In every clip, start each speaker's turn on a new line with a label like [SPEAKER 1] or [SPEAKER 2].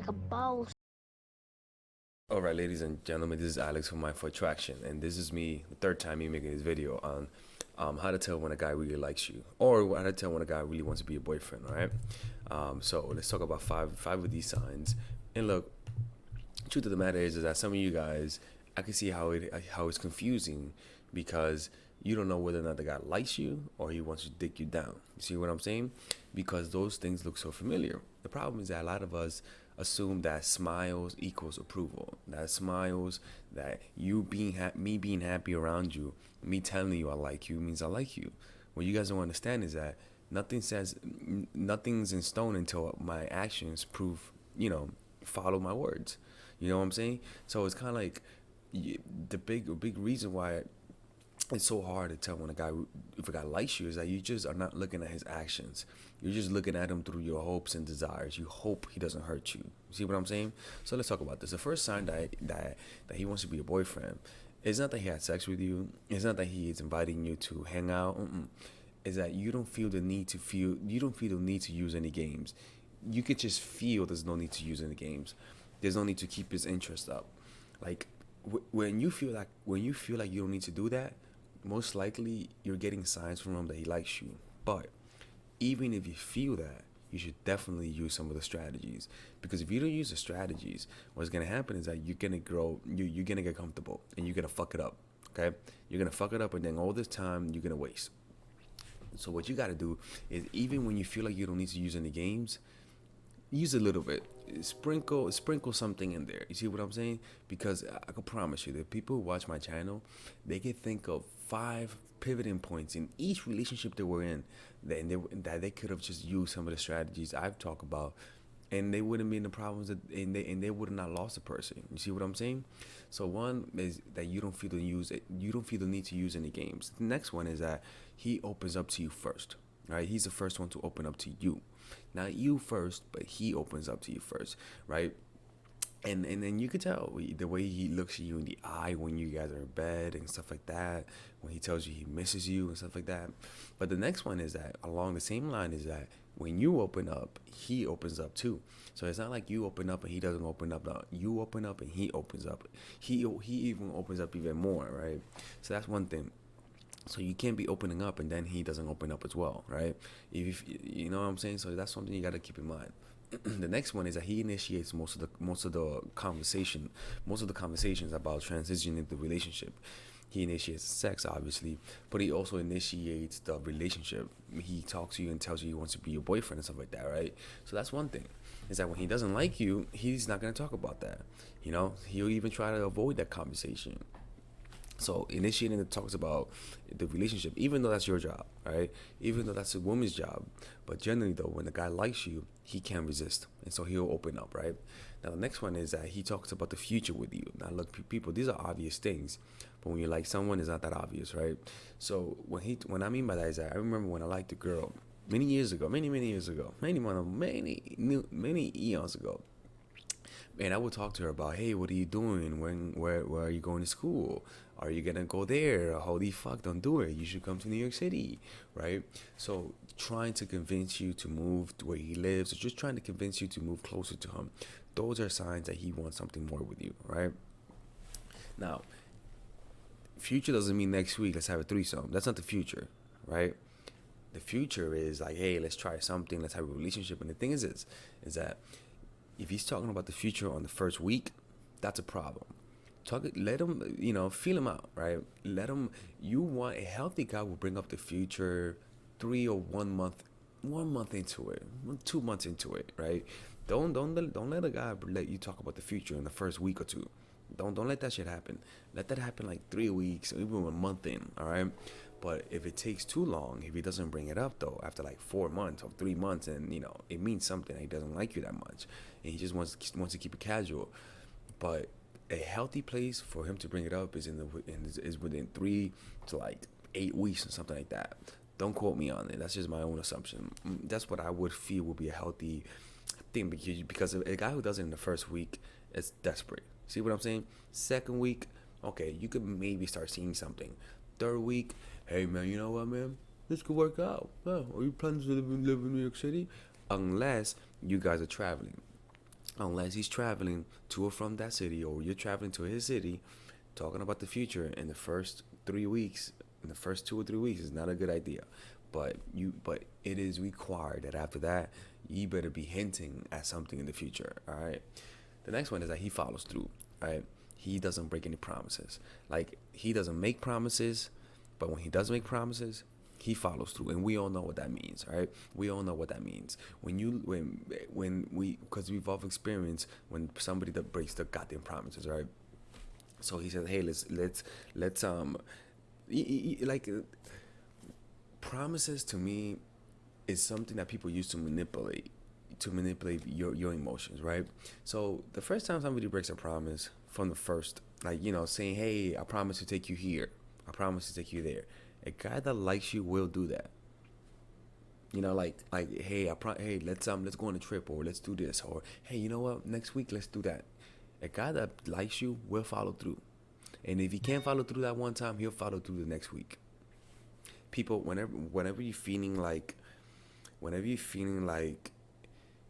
[SPEAKER 1] like a boss.
[SPEAKER 2] All right, ladies and gentlemen, this is Alex from Mindful Attraction, and this is me, the third time me making this video on how to tell when a guy really likes you, or how to tell when a guy really wants to be your boyfriend. All right, so let's talk about five of these signs. And look, truth of the matter is that some of you guys, I can see how it's confusing because you don't know whether or not the guy likes you or he wants to dig you down. You see what I'm saying? Because those things look so familiar. The problem is that a lot of us assume that smiles equals approval. That smiles, that me being happy around you, me telling you I like you means I like you. What you guys don't understand is that nothing's in stone until my actions prove, follow my words. You know what I'm saying? So it's kind of like the big reason why it's so hard to tell when if a guy likes you is that you just are not looking at his actions. You're just looking at him through your hopes and desires. You hope he doesn't hurt you. See what I'm saying? So let's talk about this. The first sign that he wants to be your boyfriend is not that he had sex with you. It's not that he is inviting you to hang out. Is that you don't feel the need to use any games. You could just feel there's no need to use any games. There's no need to keep his interest up. Like when you feel like you don't need to do that, most likely you're getting signs from him that he likes you. But even if you feel that, you should definitely use some of the strategies, because if you don't use the strategies, what's gonna happen is that you're gonna you're gonna get comfortable and you're gonna fuck it up. Okay, you're gonna fuck it up, and then all this time you're gonna waste. So what you gotta do is, even when you feel like you don't need to use any games, use a little bit, sprinkle something in there. You see what I'm saying? Because I can promise you that people who watch my channel, they can think of 5 pivoting points in each relationship that we're in, that they could have just used some of the strategies I've talked about, and they wouldn't be in the problems and they would have not lost a person. You see what I'm saying? So one is that you don't feel the need to use any games. The next one is that he opens up to you first. Right? He's the first one to open up to you. Not you first, but he opens up to you first, right? And then you could tell the way he looks at you in the eye when you guys are in bed and stuff like that, when he tells you he misses you and stuff like that. But the next one is that, along the same line, is that when you open up, he opens up too. So it's not like you open up and he doesn't open up. No, you open up and he opens up. He even opens up even more, right? So that's one thing. So you can't be opening up and then he doesn't open up as well, right? If you know what I'm saying. So that's something you got to keep in mind. The next one is that he initiates most of the conversations about transitioning the relationship. He initiates sex, obviously, but he also initiates the relationship. He talks to you and tells you he wants to be your boyfriend and stuff like that, right? So that's one thing. Is that when he doesn't like you, he's not gonna talk about that. He'll even try to avoid that conversation. So initiating the talks about the relationship, even though that's your job, right? Even though that's a woman's job, but generally though, when the guy likes you, he can't resist, and so he'll open up, right? Now the next one is that he talks about the future with you. Now look, people, these are obvious things, but when you like someone, it's not that obvious, right? So when I mean by that is that I remember when I liked a girl many years ago, many years ago, many eons ago. And I would talk to her about, hey, what are you doing? Where are you going to school? Are you gonna go there? Holy fuck, don't do it. You should come to New York City, right? So trying to convince you to move to where he lives, or just trying to convince you to move closer to him. Those are signs that he wants something more with you, right? Now, future doesn't mean next week let's have a threesome. That's not the future, right? The future is like, hey, let's try something, let's have a relationship. And the thing is that if he's talking about the future on the first week, that's a problem. Let him, feel him out, right? Let him. You want a healthy guy will bring up the future 1 month into it, 2 months into it, right? Don't let a guy let you talk about the future in the first week or two. Don't let that shit happen. Let that happen like 3 weeks or even a month in, all right? But if it takes too long, if he doesn't bring it up though, after like 4 months or 3 months, and it means something, he doesn't like you that much, and he just wants to keep it casual. But a healthy place for him to bring it up is is within 3 to like 8 weeks or something like that. Don't quote me on it. That's just my own assumption. That's what I would feel would be a healthy thing, because a guy who does it in the first week is desperate. See what I'm saying? Second week, okay, you could maybe start seeing something. Third week, hey man, you know what, man? This could work out. Are you planning to live in New York City? Unless you guys are traveling. unless he's traveling to or from that city, or you're traveling to his city, talking about the future in the first 3 weeks, in the first 2 or 3 weeks is not a good idea. But it is required that after that, you better be hinting at something in the future. All right. The next one is that he follows through. All right. He doesn't break any promises. Like, he doesn't make promises, but when he does make promises, he follows through, and we all know what that means, right? We all know what that means. When we, because we've all experienced when somebody that breaks the goddamn promises, right? So he says, hey, let's like, promises to me is something that people use to manipulate your emotions, right? So the first time somebody breaks a promise, from the first, like, saying, hey, I promise to take you here, I promise to take you there, a guy that likes you will do that. Like, hey, hey, let's go on a trip, or let's do this, or hey, you know what, next week let's do that. A guy that likes you will follow through, and if he can't follow through that one time, he'll follow through the next week. People, whenever you're feeling like,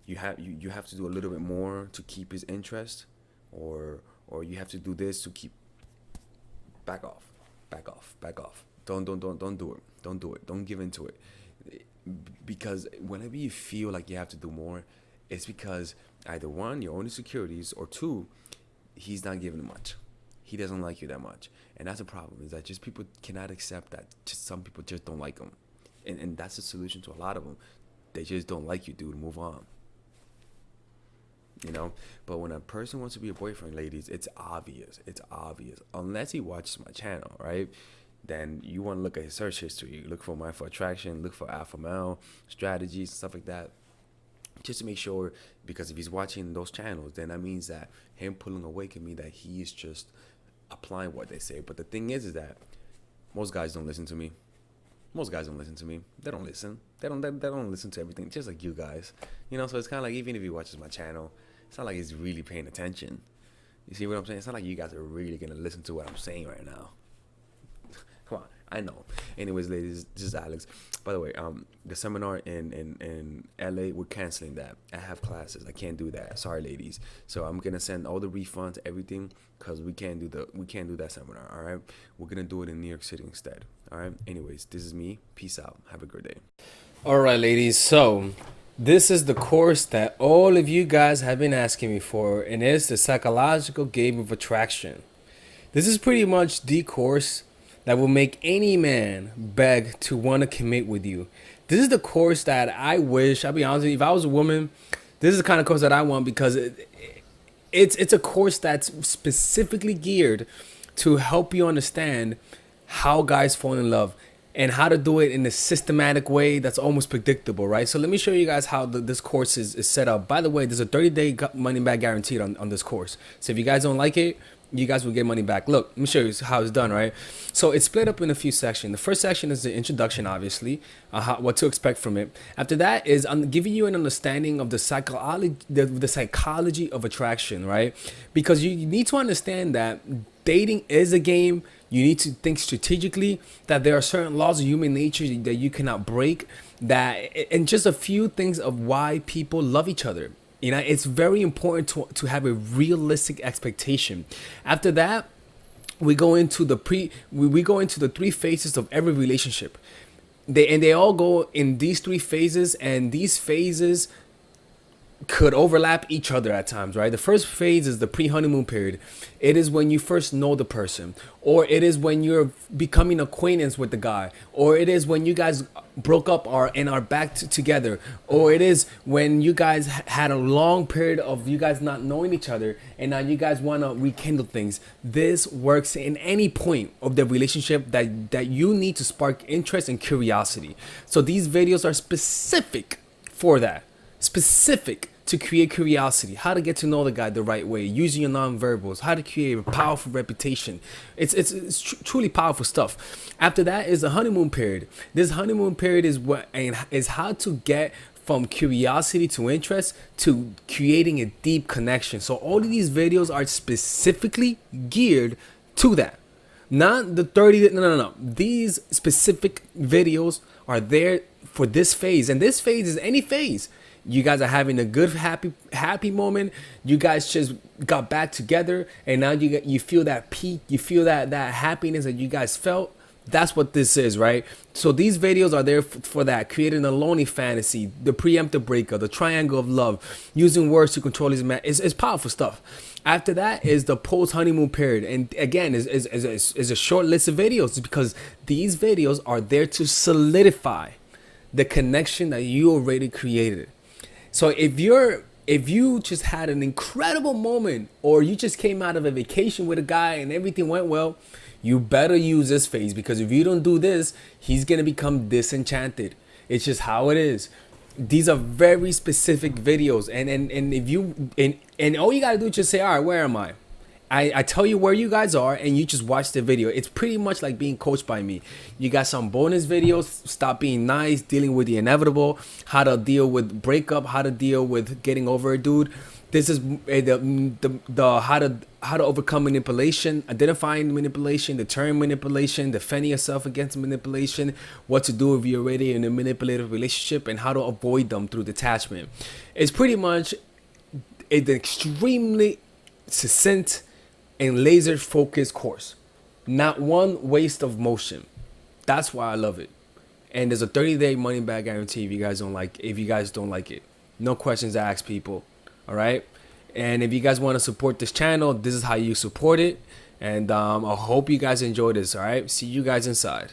[SPEAKER 2] you have to do a little bit more to keep his interest, or you have to do this to keep, back off, back off, back off. Don't do it. Don't do it. Don't give into it. Because whenever you feel like you have to do more, it's because either one, your own insecurities, or two, he's not giving much. He doesn't like you that much. And that's a problem, is that just people cannot accept that. Just some people just don't like him. And that's the solution to a lot of them. They just don't like you, dude. Move on. But when a person wants to be a boyfriend, ladies, it's obvious. Unless he watches my channel, right? Then you want to look at his search history. Look for Mindful Attraction, look for alpha male strategies, stuff like that, just to make sure. Because if he's watching those channels, then that means that him pulling away can mean that he is just applying what they say. But the thing is that most guys don't listen to me. They don't listen. They don't listen to everything, just like you guys. So it's kind of like, even if he watches my channel, it's not like he's really paying attention. You see what I'm saying? It's not like you guys are really gonna listen to what I'm saying right now. Come on, I know. Anyways, ladies, this is Alex. By the way, the seminar in LA, we're canceling that. I have classes. I can't do that. Sorry, ladies. So I'm gonna send all the refunds, everything, because we can't do that seminar. All right, we're gonna do it in New York City instead. All right. Anyways, this is me. Peace out. Have a good day.
[SPEAKER 1] All right, ladies. So this is the course that all of you guys have been asking me for, and it's the Psychological Game of Attraction. This is pretty much the course that will make any man beg to want to commit with you. This is the course that I wish, I'll be honest with you, if I was a woman, this is the kind of course that I want, because it's a course that's specifically geared to help you understand how guys fall in love, and how to do it in a systematic way that's almost predictable, right? So let me show you guys how this course is set up. By the way, there's a 30-day money back guaranteed on this course. So if you guys don't like it, you guys will get money back. Look, let me show you how it's done, right? So it's split up in a few sections. The first section is the introduction, obviously, what to expect from it. After that is I'm giving you an understanding of the psychology of attraction, right? Because you need to understand that dating is a game. You need to think strategically, that there are certain laws of human nature that you cannot break, and just a few things of why people love each other. It's very important to have a realistic expectation. After that, we go into the three phases of every relationship. They all go in these three phases, and these phases could overlap each other at times, right? The first phase is the pre-honeymoon period. It is when you first know the person, or it is when you're becoming acquaintance with the guy, or it is when you guys broke up and are back together, or it is when you guys had a long period of you guys not knowing each other, and now you guys want to rekindle things. This works in any point of the relationship that you need to spark interest and curiosity. So these videos are specific for that. Specific to create curiosity, how to get to know the guy the right way, using your nonverbals, how to create a powerful reputation. It's truly powerful stuff. After that is the honeymoon period. This honeymoon period is how to get from curiosity to interest to creating a deep connection. So all of these videos are specifically geared to that. Not the 30, no. These specific videos are there for this phase, and this phase is any phase. You guys are having a good happy moment. You guys just got back together, and now you feel that peak. You feel that happiness that you guys felt. That's what this is, right? So these videos are there for that, creating a lonely fantasy, the preemptive breakup, the triangle of love, using words to control his man. It's powerful stuff. After that is the post honeymoon period, and again is a short list of videos because these videos are there to solidify the connection that you already created. So if you just had an incredible moment, or you just came out of a vacation with a guy and everything went well, you better use this phase, because if you don't do this, he's gonna become disenchanted. It's just how it is. These are very specific videos, and if you and all you gotta do is just say, all right, where am I? I tell you where you guys are, and you just watch the video. It's pretty much like being coached by me. You got some bonus videos: stop being nice, dealing with the inevitable, how to deal with breakup, how to deal with getting over a dude. This is the how to overcome manipulation, identifying manipulation, deterring manipulation, defending yourself against manipulation, what to do if you're already in a manipulative relationship, and how to avoid them through detachment. It's pretty much an extremely succinct and laser focused course. Not one waste of motion. That's why I love it. And there's a 30-day money back guarantee if you guys don't like it. No questions asked, people. All right. And if you guys want to support this channel, this is how you support it. And I hope you guys enjoy this. All right. See you guys inside.